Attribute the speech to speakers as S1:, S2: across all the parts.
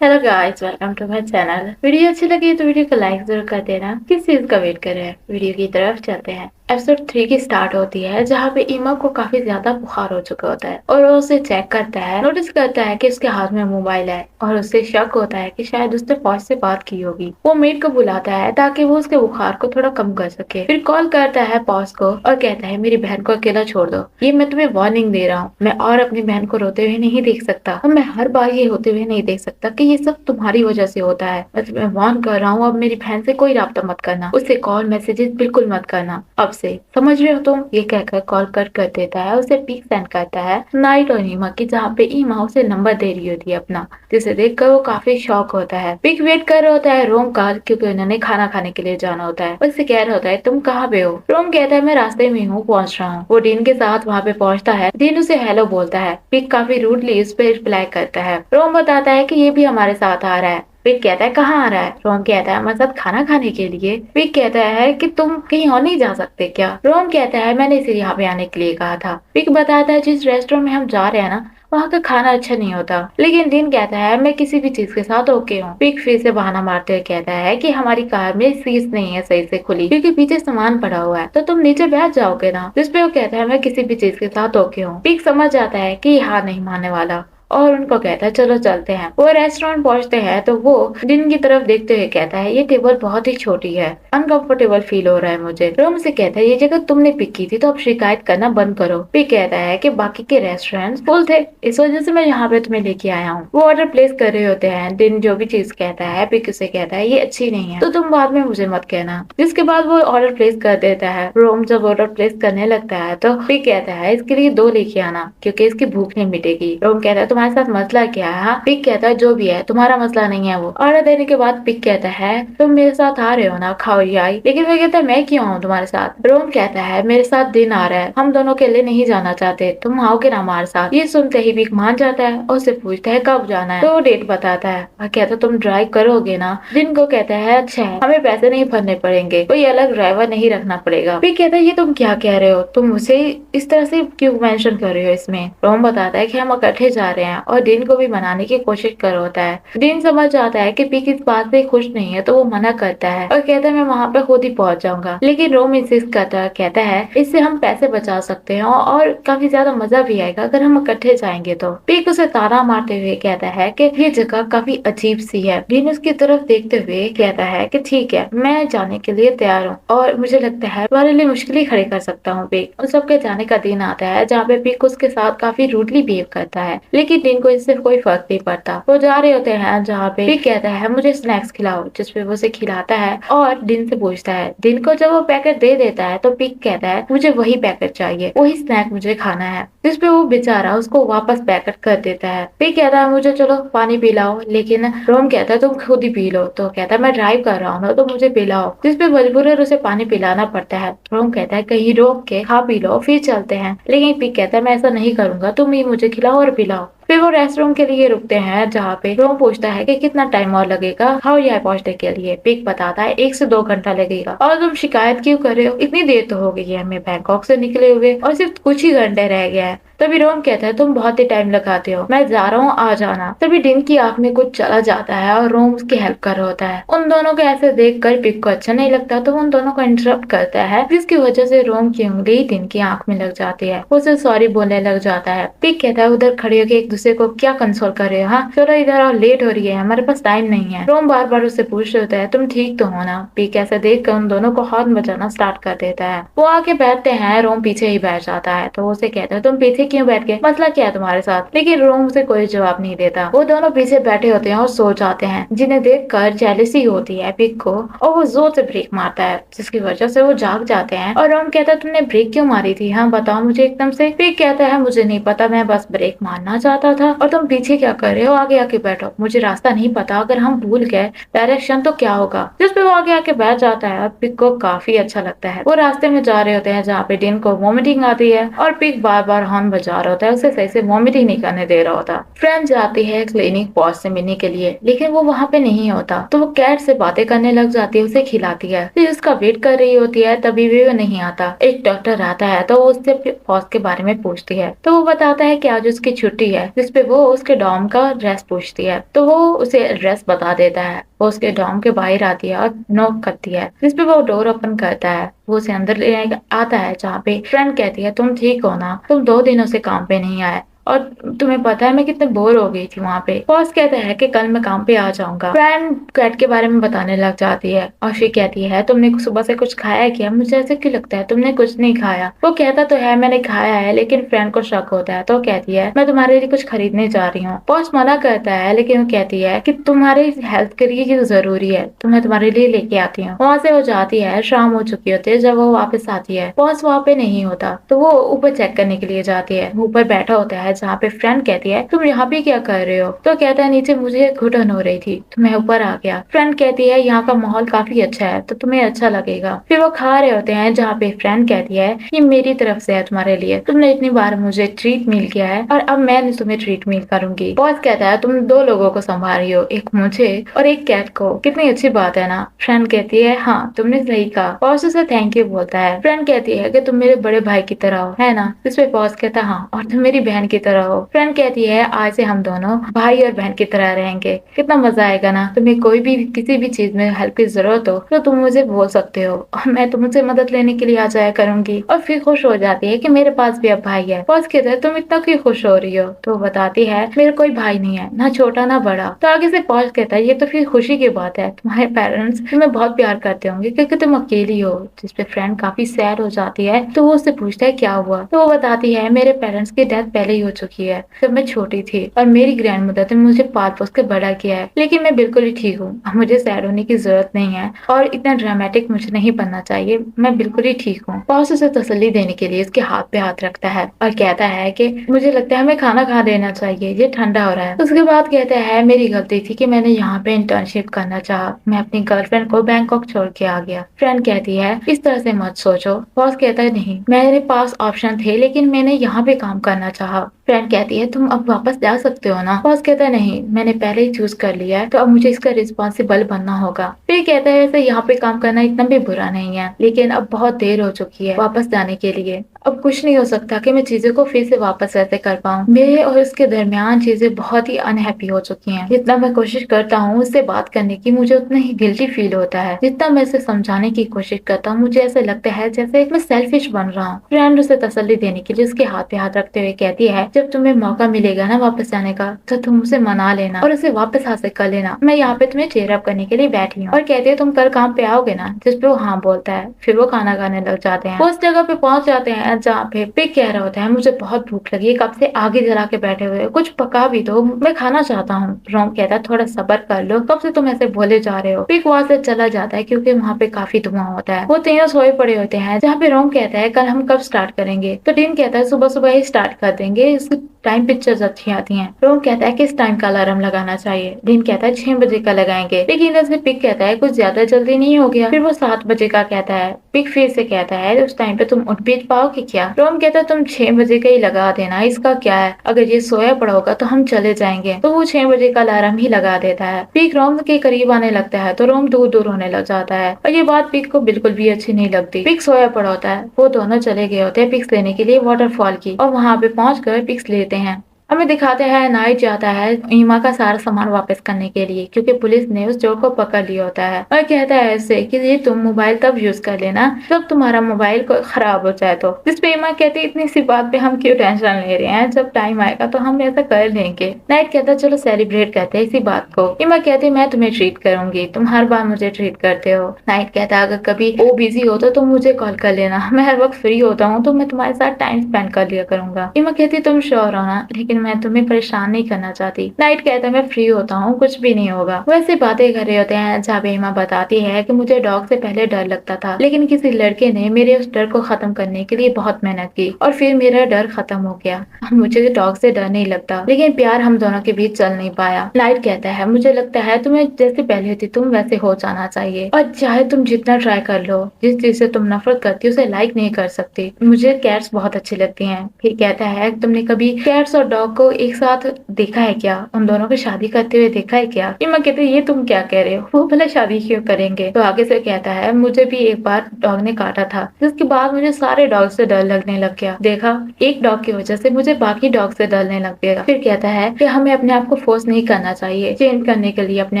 S1: Hello guys, welcome to my channel. Video अच्छी लगी तो वीडियो को लाइक जरूर कर देना। किस चीज का वेट कर रहे हैं, वीडियो की तरफ चलते हैं। एपिसोड 3 की स्टार्ट होती है जहाँ पे ईमा को काफी ज्यादा बुखार हो चुका होता है और वो उसे चेक करता है। नोटिस करता है कि उसके हाथ में मोबाइल है और उसे शक होता है कि शायद उसने फौज से बात की होगी। वो मेड को बुलाता है ताकि वो उसके बुखार को थोड़ा कम कर सके। फिर कॉल करता है बॉस को और कहता है मेरी बहन को अकेला छोड़ दो। ये मैं तुम्हें वार्निंग दे रहा हूँ। मैं और अपनी बहन को रोते हुए नहीं देख सकता और मैं हर बार ये होते हुए नहीं देख सकता कि ये सब तुम्हारी वजह से होता है। मैं तुम्हें वार्न कर रहा हूँ, अब मेरी बहन से कोई राब्ता मत करना, उससे कॉल मैसेजेस बिल्कुल मत करना, अब से समझ रहे हो तुम। ये कहकर कॉल कट कर देता है। उसे पिक सेंड करता है नाइट और ईमा की, जहाँ पे ईमा उसे नंबर दे रही होती है अपना, जिसे देखकर वो काफी शॉक होता है। पिक वेट कर रहा होता है रोम का, क्योंकि उन्होंने खाना खाने के लिए जाना होता है। उससे कह रहा होता है तुम कहाँ पे हो। रोम कहता है मैं रास्ते में हूँ, पहुंच रहा हूँ। वो डीन के साथ वहाँ पे पहुंचता है। डीन उसे हेलो बोलता है। पिक काफी रूडली उस पर रिप्लाई करता है। रोम बताता है कि ये भी हमारे साथ आ रहा है। पिक कहता है कहाँ आ रहा है। रोम कहता है हमारे साथ खाना खाने के लिए। पिक कहता है कि तुम कहीं और नहीं जा सकते क्या। रोम कहता है मैंने इसे यहाँ पे आने के लिए कहा था। पिक बताता है जिस रेस्टोरेंट में हम जा रहे हैं ना, वहाँ का खाना अच्छा नहीं होता। लेकिन डीन कहता है मैं किसी भी चीज के साथ ओके हूँ। पिक फिर से बहाना मारते हुए कहता है कि हमारी कार में सीट नहीं है सही से खुली, क्योंकि पीछे सामान पड़ा हुआ है, तो तुम नीचे बैठ जाओगे ना। जिसपे वो कहता है मैं किसी भी चीज के साथ ओके हूँ। पिक समझ जाता है कि ये हार नहीं मानने वाला और उनको कहता है चलो चलते हैं। वो रेस्टोरेंट पहुंचते हैं तो वो दिन की तरफ देखते हुए कहता है ये टेबल बहुत ही छोटी है, अनकंफर्टेबल फील हो रहा है मुझे। रोम से कहता है ये जगह तुमने पिक की थी तो अब शिकायत करना बंद करो। पिक कहता है कि बाकी के रेस्टोरेंट फुल थे, इस वजह से मैं यहाँ पे तुम्हें लेके आया हूँ। वो ऑर्डर प्लेस कर रहे होते हैं। दिन जो भी चीज कहता है पिक उसे कहता है ये अच्छी नहीं है तो तुम बाद में मुझे मत कहना। जिसके बाद वो ऑर्डर प्लेस कर देता है। रोम जब ऑर्डर प्लेस करने लगता है तो पिक कहता है इसके लिए 2 लेके आना, क्योंकि इसकी भूख नहीं मिटेगी। रोम कहता है तुम्हारे साथ मसला क्या है। हाँ, पिक कहता है जो भी है तुम्हारा मसला नहीं है। वो ऑर्डर देने के बाद पिक कहता है तुम मेरे साथ आ रहे हो ना, खाओ याई। लेकिन वो कहता है मैं क्यों आऊँ तुम्हारे साथ। रोम कहता है मेरे साथ दिन आ रहा है, हम दोनों अकेले नहीं जाना चाहते, तुम आओगे ना हमारे साथ। ये सुनते ही पिक मान जाता है और उससे पूछता है कब जाना है, तो वो डेट बताता है और कहता है तुम ड्राइव करोगे ना। दिन को कहता है अच्छा है, हमें पैसे नहीं भरने पड़ेंगे, कोई अलग ड्राइवर नहीं रखना पड़ेगा। पिक कहता है ये तुम क्या कह रहे हो, तुम मुझे इस तरह से क्यों मेंशन कर रहे हो इसमें। रोम बताता है कि हम इकट्ठे जा रहे हैं और दिन को भी मनाने की कोशिश कर होता है। दिन समझ आता है कि पिक इस बात से खुश नहीं है तो वो मना करता है और कहता है मैं वहाँ पे खुद ही पहुंच जाऊंगा। लेकिन रोम इंसिस्ट करता है, कहता है इससे हम पैसे बचा सकते हैं और काफी ज्यादा मजा भी आएगा अगर हम इकट्ठे जाएंगे तो। पिक उसे ताना मारते हुए कहता है कि ये जगह काफी अजीब सी है। दिन उसकी तरफ देखते हुए कहता है कि ठीक है मैं जाने के लिए तैयार हूँ और मुझे लगता है तुम्हारे लिए मुश्किल खड़े कर सकता हूँ। पिक उन सबके जाने का दिन आता है जहाँ पे पिक उसके साथ काफी रूडली बिहेव करता है, लेकिन दिन को इससे कोई फर्क नहीं पड़ता। वो जा रहे होते हैं जहाँ पे पिक कहता है मुझे स्नैक्स खिलाओ, जिसपे वो उसे खिलाता है और दिन से पूछता है। दिन को जब वो पैकेट दे देता है तो पिक कहता है मुझे वही पैकेट चाहिए, वही स्नैक मुझे खाना है, जिसपे वो बेचारा उसको वापस पैकेट कर देता है। पिक कहता है मुझे चलो पानी पिलाओ, लेकिन रोम कहता है तुम खुद ही पी लो। तो कहता है मैं ड्राइव कर रहा हूँ ना तो मुझे पिलाओ, जिसपे मजबूरन उसे पानी पिलाना पड़ता है। रोम कहता है कहीं रोक के खा पी लो फिर चलते हैं, लेकिन पिक कहता है मैं ऐसा नहीं करूंगा, तुम ही मुझे खिलाओ और पिलाओ। फिर वो रेस्टोरेंट के लिए रुकते हैं जहाँ पे रोम पूछता है कि कितना टाइम और लगेगा हाउ यहाँ पहुँचने के लिए। पिक बताता है 1 से 2 घंटा लगेगा। और तुम शिकायत क्यों कर रहे हो, इतनी देर तो हो गई है हमें बैंकॉक से निकले हुए और सिर्फ कुछ ही घंटे रह गया है। तभी रोम कहता है तुम बहुत ही टाइम लगाते हो, मैं जा रहा हूँ आ जाना। तभी दिन की आंख में कुछ चला जाता है और रोम उसकी हेल्प कर रहा होता है। उन दोनों को ऐसे देख कर पिक को अच्छा नहीं लगता तो वो उन दोनों को इंटरप्ट करता है, जिसकी वजह से रोम की उंगली दिन की आंख में लग जाती है। वो उसे सॉरी बोलने लग जाता है। पिक कहता है उधर खड़े होकर एक दूसरे को क्या कंसोल कर रहे हो, हाँ चलो इधर और लेट हो रही है हमारे पास टाइम नहीं है। रोम बार बार उससे पूछ रहे होता है तुम ठीक तो हो ना। पिक ऐसा देख कर उन दोनों को हॉर्न बजाना स्टार्ट कर देता है। वो आके बैठते हैं, रोम पीछे ही बैठ जाता है। तो उसे कहता है तुम पीछे क्यों बैठ गए, मसला क्या है तुम्हारे साथ। लेकिन रोम उसे कोई जवाब नहीं देता। वो दोनों पीछे बैठे होते हैं और सो जाते हैं, जिन्हें देख कर जेलसी होती है पिक को और वो जोर से ब्रेक मारता है, जिसकी वजह से वो जाग जाते हैं। और रोम कहता है तुमने ब्रेक क्यों मारी थी, हाँ बताओ मुझे एकदम से। पिक कहता है मुझे नहीं पता, मैं बस ब्रेक मारना चाहता था और तुम पीछे क्या कर रहे हो, आगे आके बैठो, मुझे रास्ता नहीं पता, अगर हम भूल गए डायरेक्शन तो क्या होगा। जिस पे वो आगे आके बैठ जाता है। पिक को काफी अच्छा लगता है। वो रास्ते में जा रहे होते हैं जहाँ पे डिन को वॉमिटिंग आती है और पिक बार बार हॉर्न बजा रहा होता है, उसे सही से वॉमिट ही नहीं करने दे रहा होता। फ्रेंड जाती है क्लिनिक बॉस से मिलने के लिए, लेकिन वो वहाँ पे नहीं होता, तो वो कैट से बातें करने लग जाती है, उसे खिलाती है। फिर उसका वेट कर रही होती है, तभी भी वो नहीं आता। एक डॉक्टर आता है तो वो उससे बॉस के बारे में पूछती है, तो वो बताता है कि आज उसकी छुट्टी है, जिसपे वो उसके डॉर्म का एड्रेस पूछती है, तो वो उसे एड्रेस बता देता है। वो उसके डॉर्म के बाहर आती है और नॉक करती है, जिसपे वो डोर ओपन करता है। वो उसे अंदर ले आता है, जहाँ पे फ्रेंड कहती है तुम ठीक हो ना, तुम 2 दिनों से काम पे नहीं आए और तुम्हें पता है मैं कितने बोर हो गई थी वहाँ पे। बॉस कहता है कि कल मैं काम पे आ जाऊंगा। फ्रेंड कैट के बारे में बताने लग जाती है और फिर कहती है तुमने सुबह से कुछ खाया क्या, मुझे ऐसे क्यों लगता है तुमने कुछ नहीं खाया। वो कहता तो है मैंने खाया है, लेकिन फ्रेंड को शक होता है, तो कहती है मैं तुम्हारे लिए कुछ खरीदने जा रही हूँ। बॉस मना करता है, लेकिन वो कहती है कि तुम्हारी हेल्थ के लिए ये जरूरी है, तो मैं तुम्हारे लिए लेके आती हूँ। वहाँ से वो जाती है, शाम हो चुकी होती है जब वो वापस आती है। बॉस वहाँ पे नहीं होता, तो वो ऊपर चेक करने के लिए जाती है। ऊपर बैठा होता है, जहाँ पे फ्रेंड कहती है तुम यहाँ पे क्या कर रहे हो, तो कहता है नीचे मुझे घुटन हो रही थी तो मैं ऊपर आ गया। फ्रेंड कहती है यहाँ का माहौल काफी अच्छा है, तो तुम्हें अच्छा लगेगा। फिर वो खा रहे होते हैं, जहाँ पे फ्रेंड कहती है ये मेरी तरफ से है तुम्हारे लिए, तुमने इतनी बार मुझे ट्रीट मील किया है और अब मैं तुम्हें ट्रीट मील करूंगी। बॉस कहता है तुम 2 लोगों को संभाल रही हो, एक मुझे और एक कैट को, कितनी अच्छी बात है ना। फ्रेंड कहती है हाँ तुमने सही कहा। बॉस उसे थैंक यू बोलता है। फ्रेंड कहती है कि तुम मेरे बड़े भाई की तरह हो, है ना। इस पे बॉस कहता है हाँ, और तुम मेरी बहन की तरह हो। फ्रेंड कहती है आज से हम दोनों भाई और बहन की तरह रहेंगे, कितना मजा आएगा ना। तुम्हें कोई भी किसी भी चीज में हेल्प की जरूरत हो तो तुम मुझे बोल सकते हो और मैं तुमसे मदद लेने के लिए आ जाया करूंगी। और फिर खुश हो जाती है कि मेरे पास भी अब भाई है। बॉस कहते हैं तुम इतना क्यों खुश हो रही हो, तो वो बताती है मेरा कोई भाई नहीं है, ना छोटा ना बड़ा। तो आगे से बॉस कहता है ये तो फिर खुशी की बात है, तुम्हारे पेरेंट्स तुम्हें बहुत प्यार करते होंगे क्योंकि तुम अकेली हो। जिसपे फ्रेंड काफी सैड हो जाती है, तो वो उससे पूछता है क्या हुआ, तो वो बताती है मेरे पेरेंट्स की डेथ पहले ही हो चुकी है जब मैं छोटी थी, और मेरी ग्रैंड मदर ने मुझे पाल पोस के बड़ा किया है, लेकिन मैं बिल्कुल ही ठीक हूँ, मुझे सैड होने की जरूरत नहीं है और इतना ड्रामेटिक मुझे नहीं बनना चाहिए, मैं बिल्कुल ही ठीक हूँ। बॉस उसे तसल्ली देने के लिए उसके हाथ पे हाथ रखता है और कहता है कि मुझे लगता है हमें खाना खा देना चाहिए, ये ठंडा हो रहा है। उसके बाद कहता है मेरी गलती थी कि मैंने यहाँ पे इंटर्नशिप करना चाहा, मैं अपनी गर्लफ्रेंड को बैंकॉक छोड़ के आ गया। फ्रेंड कहती है इस तरह से मत सोचो। बॉस कहता है नहीं, मेरे पास ऑप्शन थे लेकिन मैंने यहाँ पे काम करना चाहा। फ्रेंड कहती है तुम अब वापस जा सकते हो ना। बॉस कहता है नहीं, मैंने पहले ही चूज कर लिया है, तो अब मुझे इसका रिस्पॉन्सिबल बनना होगा। फिर कहता है ऐसे यहाँ पे काम करना इतना भी बुरा नहीं है, लेकिन अब बहुत देर हो चुकी है वापस जाने के लिए। अब कुछ नहीं हो सकता कि मैं चीजों को फिर से वापस ऐसे कर पाऊँ। मेरे और उसके दरमियान चीजें बहुत ही अनहैप्पी हो चुकी हैं। जितना मैं कोशिश करता हूँ उससे बात करने की, मुझे उतना ही गिल्टी फील होता है। जितना मैं उसे समझाने की कोशिश करता हूँ, मुझे ऐसा लगता है जैसे मैं सेल्फिश बन रहा हूँ। फ्रेंड उसे तसल्ली देने के लिए उसके हाथ पे हाथ रखते हुए कहती है जब तुम्हें मौका मिलेगा ना वापस जाने का, तो तुम उसे मना लेना और उसे वापस हासिल कर लेना। मैं यहाँ पे तुम्हें चेयर अप करने के लिए बैठी हूँ। और कहती है तुम कल काम पे आओगे ना, जिसपे वो हाँ बोलता है। फिर वो खाना खाने लग जाते हैं। वो उस जगह पे पहुंच जाते हैं जहाँ पे पिग कह रहा होता है मुझे बहुत भूख लगी है, कब से आगे जला के बैठे हुए, कुछ पका भी दो, मैं खाना चाहता हूँ। रोम कहता है थोड़ा सब्र कर लो, कब से तुम ऐसे बोले जा रहे हो। पिग वहाँ से चला जाता है क्योंकि वहाँ पे काफी धुआं होता है। वो तीनों सोए पड़े होते हैं, जहाँ पे रोम कहता है कल हम कब स्टार्ट करेंगे, तो टीम कहता है सुबह सुबह ही स्टार्ट कर देंगे, इसकी टाइम पिक्चर्स अच्छी आती हैं। रोम कहता है किस टाइम का अलार्म लगाना चाहिए। डीन कहता है 6 बजे का लगाएंगे, लेकिन जैसे पिग कहता है कुछ ज्यादा जल्दी नहीं हो गया। फिर वो 7 बजे का कहता है। पिग फिर से कहता है उस टाइम पे तुम उठ भी पाओगे क्या। रोम कहता है तुम 6 बजे का ही लगा देना, इसका क्या है, अगर ये सोया पड़ा होगा तो हम चले जाएंगे। तो वो 6 बजे का अलार्म ही लगा देता है। पिग रोम के करीब आने लगता है तो रोम दूर दूर होने लग जाता है, और ये बात पिग को बिल्कुल भी अच्छी नहीं लगती। पिग सोया पड़ा होता है। वो दोनों चले गए होते हैं पिक्स लेने के लिए वाटरफॉल की, और वहाँ पे पहुंच कर पिक्स लेते हैं। हमें दिखाते हैं नाइट जाता है ईमा का सारा सामान वापस करने के लिए, क्योंकि पुलिस ने उस चोर को पकड़ लिया होता है, और कहता है ऐसे कि ये तुम मोबाइल तब यूज कर लेना जब तुम्हारा मोबाइल को खराब हो जाए तो। जिसपे ईमा कहती है इतनी सी बात पे हम क्यों टेंशन ले रहे हैं, जब टाइम आएगा तो हम ऐसा कर लेंगे। नाइट कहता है चलो सेलिब्रेट करते हैं इसी बात को। ईमा कहती है मैं तुम्हें ट्रीट करूंगी, तुम हर बार मुझे ट्रीट करते हो। नाइट कहता है अगर कभी वो बिजी हो तो मुझे कॉल कर लेना, मैं हर वक्त फ्री होता हूँ तो मैं तुम्हारे साथ टाइम स्पेंड कर लिया करूंगा। ईमा कहती है तुम श्योर हो ना, लेकिन लेकिन मैं तुम्हें परेशान नहीं करना चाहती। नाइट कहता है मैं फ्री होता हूँ, कुछ भी नहीं होगा। वैसे बातें कर रहे होते हैं जहाँ पे ईमा बताती है कि मुझे डॉग से पहले डर लगता था, लेकिन किसी लड़के ने मेरे उस डर को खत्म करने के लिए बहुत मेहनत की और फिर मेरा डर खत्म हो गया। मुझे डॉग से डर नहीं लगता, लेकिन प्यार हम दोनों के बीच चल नहीं पाया। नाइट कहता है मुझे लगता है तुम्हें जैसे पहले थी तुम वैसे हो जाना चाहिए, और चाहे तुम जितना ट्राई कर लो, जिस चीज से तुम नफरत करती हो उसे लाइक नहीं कर सकती। मुझे कैट्स बहुत अच्छी लगती हैं। फिर कहता है तुमने कभी कैट्स और डॉग को एक साथ देखा है क्या? उन दोनों को शादी करते हुए देखा है क्या? इमा कहते ये तुम क्या कह रहे हो, वो भला शादी क्यों करेंगे? तो आगे से कहता है मुझे भी एक बार डॉग ने काटा था, जिसके बाद मुझे सारे डॉग से डर लगने लग गया। देखा, एक डॉग की वजह से मुझे बाकी डॉग से डरने लग गया। फिर कहता है कि हमें अपने आप को फोर्स नहीं करना चाहिए चेंज करने के लिए अपने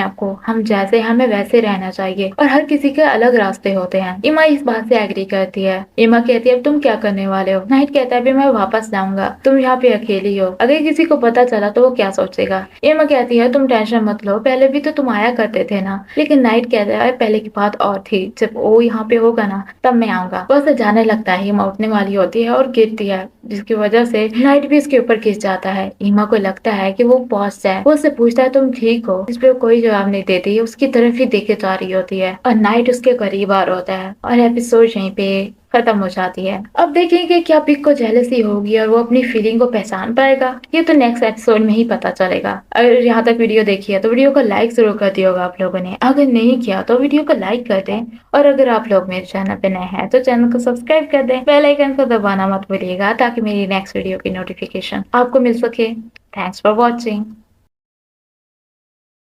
S1: आप को, हम जैसे हमें वैसे रहना चाहिए और हर किसी के अलग रास्ते होते हैं। इमा इस बात से एग्री करती है। इमा कहती है अब तुम क्या करने वाले हो? नाइट कहता है अभी मैं वापस जाऊंगा, तुम यहाँ पे अकेली हो, अगर किसी को पता चला तो वो क्या सोचेगा? इमा कहती है तुम टेंशन मत लो, पहले भी तो तुम आया करते थे ना। लेकिन नाइट कहता है पहले की बात और थी, जब वो यहाँ पे होगा ना तब मैं आऊंगा। वैसे जाने लगता है, इमा उठने वाली होती है और गिरती है, जिसकी वजह से नाइट भी इसके ऊपर गिर जाता है। इमा को लगता है कि वो पहुंच जाए, वो उससे पूछता है तुम ठीक हो? इस पे कोई जवाब नहीं देती, उसकी तरफ ही देखे जा रही होती है और नाइट उसके करीब आ रहा होता है और एपिसोड यहीं पे खत्म हो जाती है। अब देखेंगे क्या पिक को जेलसी होगी और वो अपनी फीलिंग को पहचान पाएगा, ये तो नेक्स्ट एपिसोड में ही पता चलेगा। अगर यहाँ तक वीडियो देखी है तो वीडियो को लाइक जरूर कर दिया होगा आप लोगों ने, अगर नहीं किया तो वीडियो को लाइक कर दें, और अगर आप लोग मेरे चैनल पे नए हैं तो चैनल को सब्सक्राइब कर दें, बेल आइकन को दबाना मत भूलिएगा ताकि मेरी नेक्स्ट वीडियो की नोटिफिकेशन आपको मिल सके। Thanks for watching.